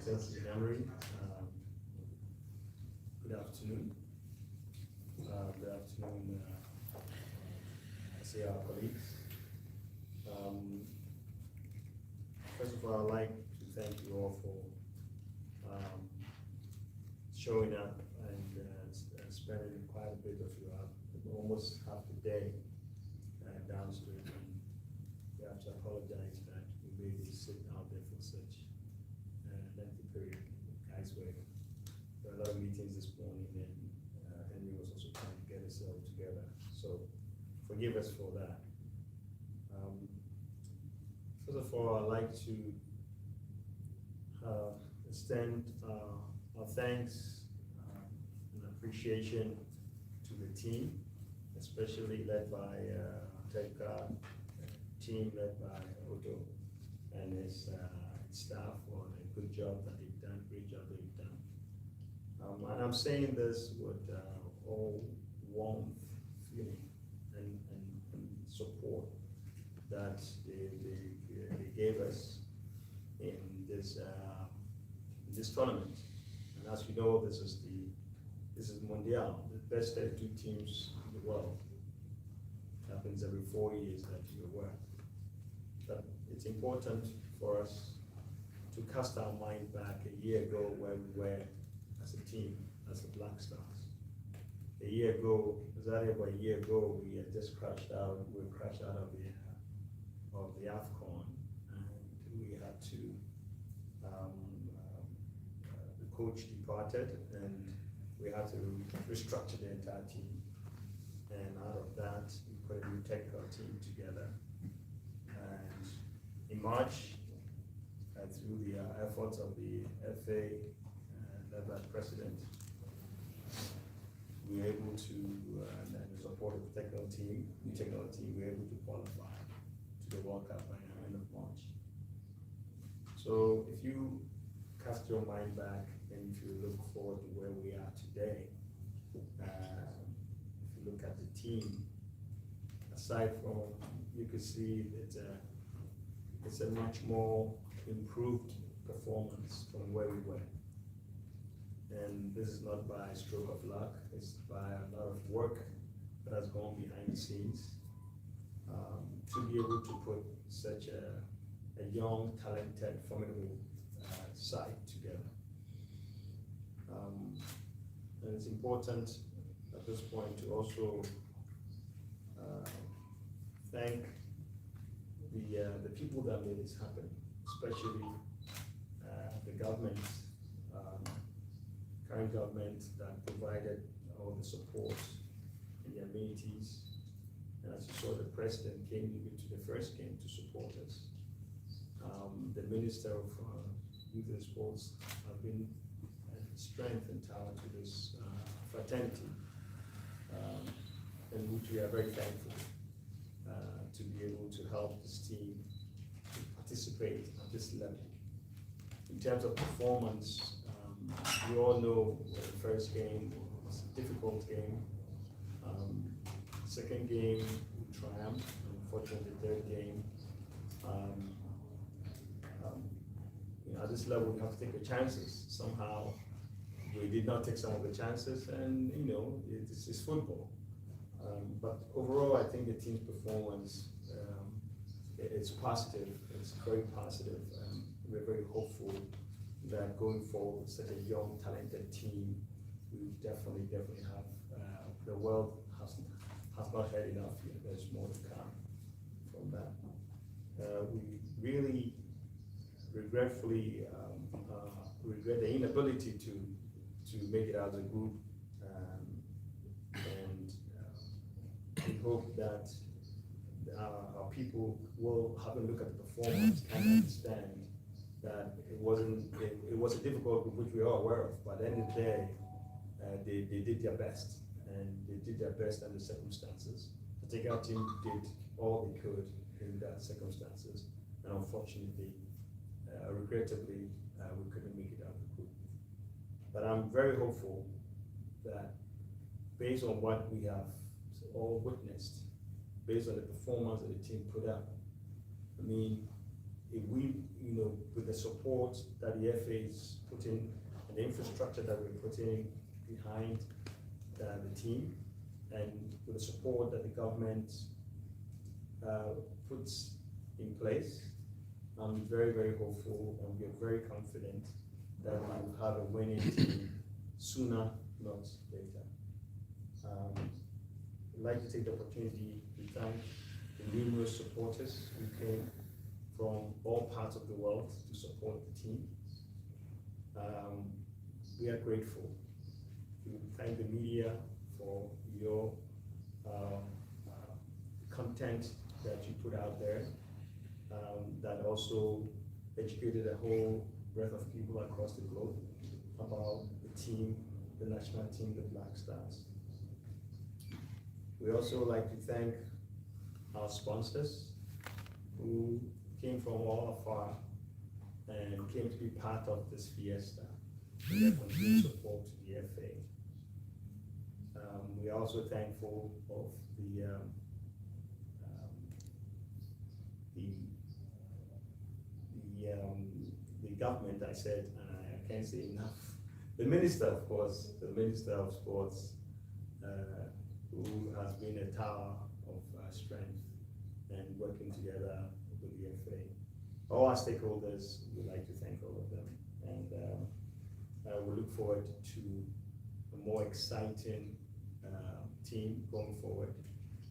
Excellency Henry. Good afternoon. Good afternoon, I say our colleagues. First of all, I'd like to thank you all for showing up and spending quite a bit of your almost half the day downstream. And we have to apologize that we made you sit out there for such a lengthy period. Guys, there were a lot of meetings this morning, and Henry was also trying to get us all together. So forgive us for that. First of all, I'd like to extend our thanks and appreciation to the team, especially led by tech team led by Otto and his staff for a good job that they've done, great job they've done. And I'm saying this with all warmth, feeling, and support that they gave us in this tournament. And as you know, this is Mondial, the best 32 teams in the world. It happens every 4 years, that you're aware. But it's important for us to cast our mind back a year ago where we were as a team, as the Black Stars. A year ago, exactly about a year ago, we had just crashed out of the AFCON, and we had to, the coach departed, and we had to restructure the entire team. And out of that, we put a new technical team together. And in March, through the efforts of the FA, led by the president, we were able to, and the support of the technical team, we were able to qualify to the World Cup by the end of March. So if you cast your mind back and if you look forward to where we are today, if you look at the team, aside from, you can see that it's a much more improved performance from where we were. And this is not by stroke of luck, it's by a lot of work that has gone behind the scenes to be able to put such a young, talented, formidable side together. And it's important at this point to also thank the people that made this happen, especially the government, current government that provided all the support in the amenities. And as you saw, the president came even to the first game to support us. The Minister of Youth and Sports have been strength and talent to this fraternity, and which we are very thankful to be able to help this team to participate at this level. In terms of performance, we all know the first game was a difficult game. Second game, we triumphed. Unfortunately, the third game, at this level, we have to take the chances. Somehow, we did not take some of the chances, and it's football. But overall, I think the team's performance it's positive. It's very positive. We're very hopeful that going forward, such a young, talented team, we definitely have. The world has not heard enough yet. There's more to come from that. We really regretfully regret the inability to make it as a group, and we hope that our people will have a look at the performance and understand that it was a difficult group, which we are aware of, but at the end of the day, they did their best, and they did their best under circumstances. The takeout team did all they could in that circumstances, and unfortunately, regrettably, we couldn't make it out of the group. But I'm very hopeful that based on what we have all witnessed, based on the performance that the team put up, I mean, if we, with the support that the FA is putting and the infrastructure that we're putting behind the team, and with the support that the government puts in place, I'm very, very hopeful, and we're very confident that we will have a winning team sooner, not later. I'd like to take the opportunity to thank the numerous supporters who came from all parts of the world to support the team. We are grateful. We thank the media for your content that you put out there, that also educated a whole breadth of people across the globe about the team, the national team, the Black Stars. We also like to thank our sponsors who came from all afar and came to be part of this fiesta and their continued support to the FA. We are also thankful of the government, I said, I can't say enough. The minister, of course, the Minister of Sports, who has been a tower of strength and working together with the FA. All our stakeholders, we'd like to thank all of them. And we look forward to a more exciting team going forward.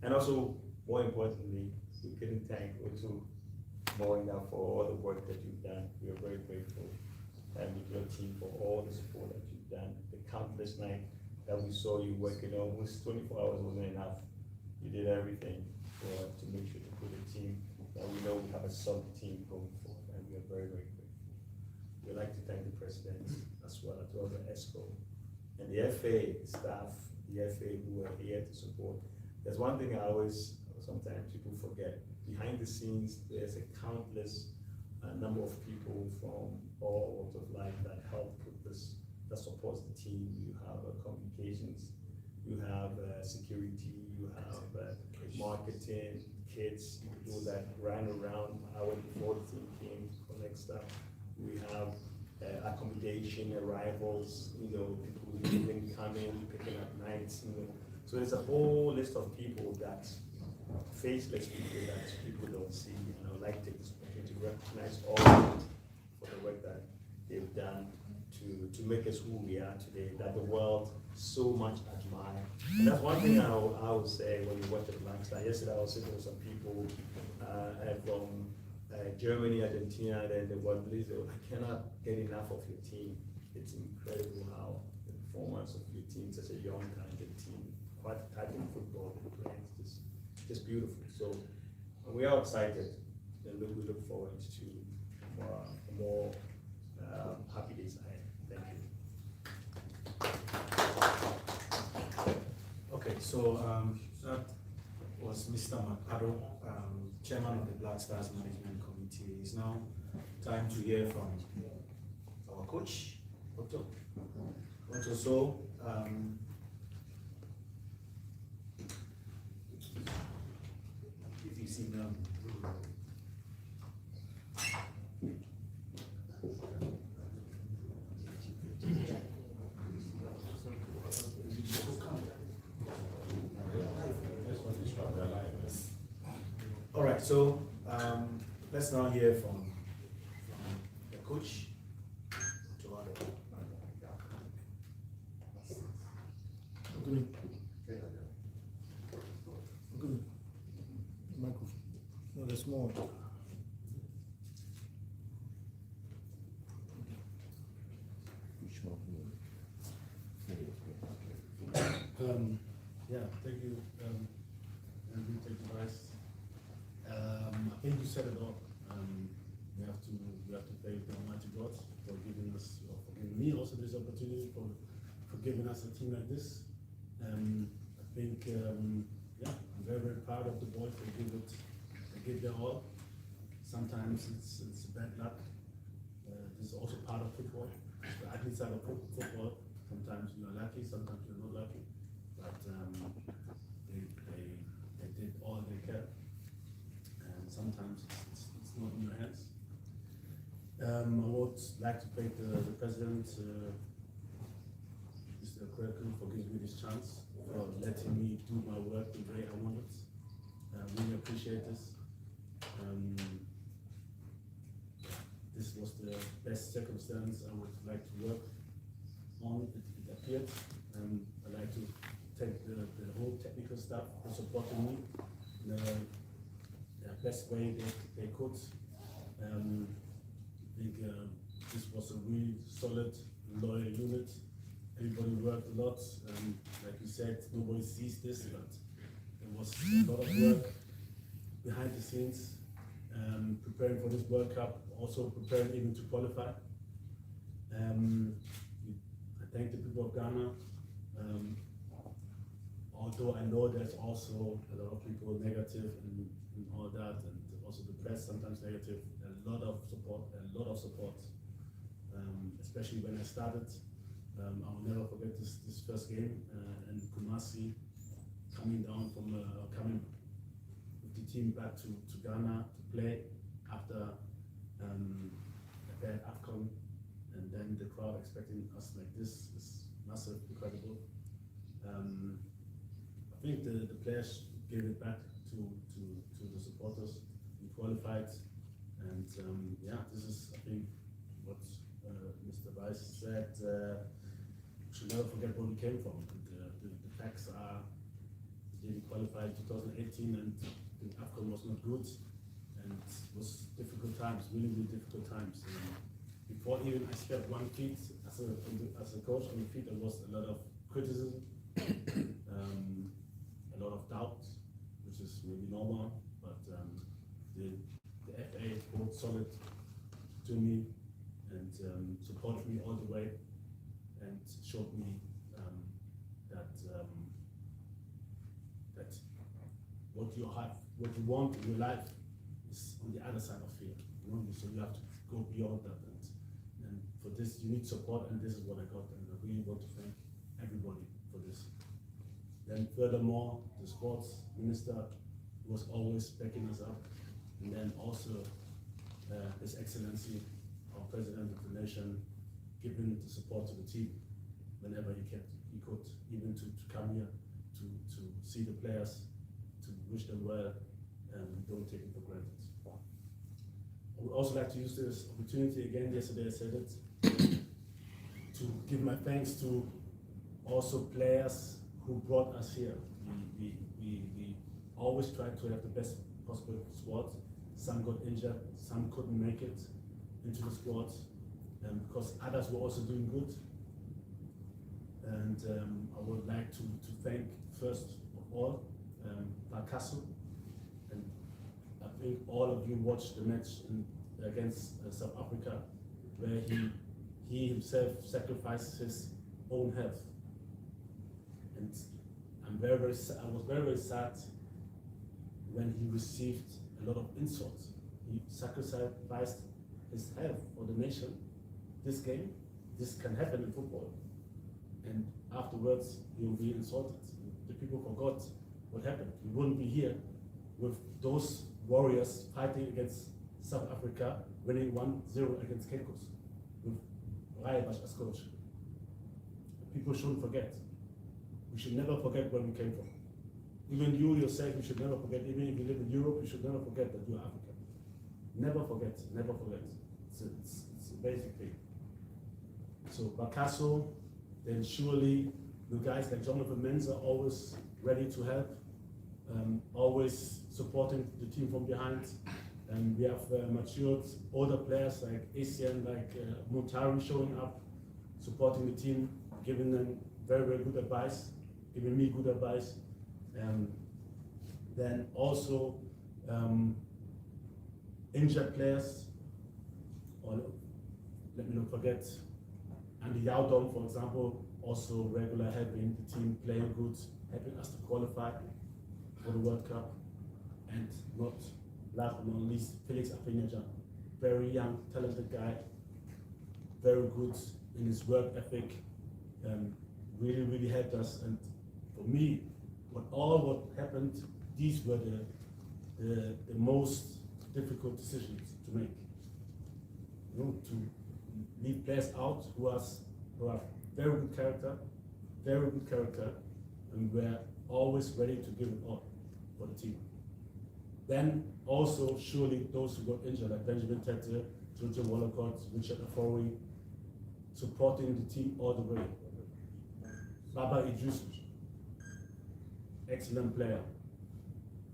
And also, more importantly, we couldn't thank Otu more enough for all the work that you've done. We are very grateful and with your team for all the support that you've done. The countless nights that we saw you working, almost 24 hours wasn't enough. You did everything to make sure to put a team that we know we have a solid team going forward, and we are very, very grateful. We'd like to thank the president as well the ESCO and the FA staff, the FA who are here to support. There's one thing sometimes people forget. Behind the scenes, there's a countless number of people from all walks of life that help put this, that supports the team. You have communications, you have security, you have marketing, kids, people that ran around hours before the team came to collect stuff. We have accommodation, arrivals, people leaving, coming, picking up nights, So there's a whole list of people that faceless people that people don't see, and I would like to take this opportunity to recognize all of them for the work that they've done to make us who we are today, that the world so much admire. And that's one thing I would say when you watch the Black Star. Yesterday I was sitting with some people from Germany, Argentina, and the world police. I cannot get enough of your team. It's incredible how the performance of your team, such a young, talented team, quite the type of football they play, it's just beautiful. So we are excited, and we look forward to more happy days ahead. Thank you. Okay, so that was Mr. Makado, Chairman of the Black Stars Management Committee. It's now time to hear from our coach, Otto. So, if you see them. All right, so let's now hear from the coach. Good. Good. Microphone. No, there's more. Yeah, thank you, and thank you guys. I think you said it all. We have to thank the Almighty God for giving us, or for giving me also this opportunity, for giving us a team like this. I think, yeah, I'm very, very proud of the boys. They give their all. Sometimes it's bad luck. This is also part of football. The athlete side of football. Sometimes you are lucky, sometimes you're not lucky. But they did all they can. And sometimes it's not in your hands. I would like to thank the president, Mr. Kwerku, for giving me this chance, for letting me do my work the way I want it. I really appreciate this. This was the best circumstance I would like to work on. It appeared. I'd like to thank the whole technical staff for supporting me in the best way they could. I think this was a really solid, loyal unit. Everybody worked a lot. Like you said, nobody sees this, but there was a lot of work behind the scenes, preparing for this World Cup, also preparing even to qualify. I thank the people of Ghana. Although I know there's also a lot of people negative and all that, and also the press sometimes negative, a lot of support, especially when I started. I will never forget this first game in Kumasi, coming down from coming with the team back to Ghana to play after a bad AFCON, and then the crowd expecting us like this is massive, incredible. I think the players gave it back to the supporters. We qualified, and yeah, this is, I think, what Mr. Vice said. We should never forget where we came from. And, the facts are, we didn't qualify in 2018, and the AFCON was not good, and it was difficult times, really, really difficult times. Before even I stepped 1 feet as a coach on the field, there was a lot of criticism, a lot of doubt, which is maybe normal, but the FA hold solid to me and supported me all the way and showed me that what you have, what you want in your life is on the other side of field. So you have to go beyond that, and for this you need support, and this is what I got, and I really want to thank everybody for this. Then furthermore, the sports minister was always backing us up, and then also His Excellency, our President of the Nation, giving the support to the team whenever he could, even to come here to see the players, to wish them well, and we don't take it for granted. I would also like to use this opportunity again, yesterday I said it, to give my thanks to also players who brought us here. We always try to have the best possible squad. Some got injured, some couldn't make it into the squad, because others were also doing good. And I would like to thank first of all Picasso, and I think all of you watched the match against South Africa, where he himself sacrificed his own health. And I was very sad when he received a lot of insults. He sacrificed his health for the nation. This can happen in football. And afterwards, he will be insulted. The people forgot what happened. We wouldn't be here with those warriors fighting against South Africa, winning 1-0 against Caicos, with Rayevash as coach. People shouldn't forget. We should never forget where we came from. Even you yourself, you should never forget. Even if you live in Europe, you should never forget that you are African. Never forget, never forget. It's a basic thing. So Picasso, then surely the guys like Jonathan Mensah, always ready to help, always supporting the team from behind. And we have matured older players like Asian, like Montari showing up, supporting the team, giving them very, very good advice, giving me good advice. Then also injured players, or let me not forget, Andy Yaudom, for example, also regular helping the team, playing good, helping us to qualify for the World Cup. And not last but not least, Felix Apenyaja, very young, talented guy, very good in his work ethic, really, really helped us. And for me, what happened, these were the most difficult decisions to make. to leave players out who have very good character, and we're always ready to give it all for the team. Then also surely those who got injured, like Benjamin Tete, Jojo Wallacott, Richard Afori, supporting the team all the way. Baba Idris, excellent player,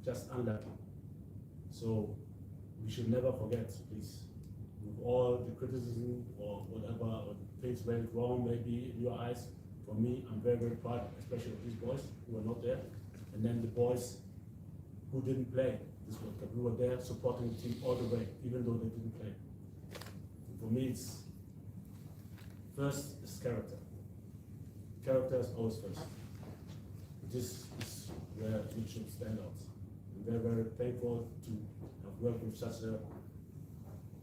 just unlucky. So we should never forget, please, with all the criticism or whatever, or things went wrong maybe in your eyes. For me, I'm very, very proud, especially of these boys who were not there, and then the boys who didn't play this World Cup. We were there supporting the team all the way, even though they didn't play. And for me, it's first is character. Character is always first. This is where we should stand out. I'm very, very thankful to have worked with such a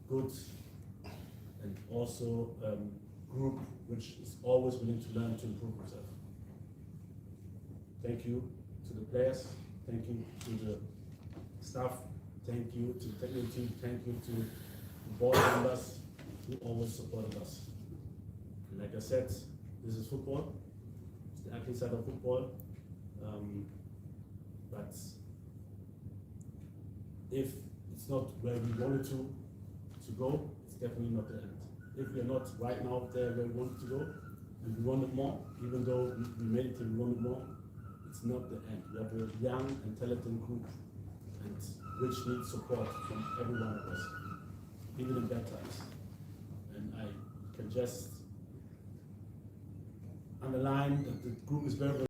good and also group which is always willing to learn to improve itself. Thank you to the players, thank you to the staff, thank you to the technical team, thank you to the board members who always supported us. And like I said, this is football, it's the ugly side of football, but if it's not where we wanted to go, it's definitely not the end. If we are not right now there where we wanted to go, and we wanted more, even though we made it and we wanted more, it's not the end. We have a young and talented group, and which needs support from every one of us, even in bad times. And I can just underline that the group is very, very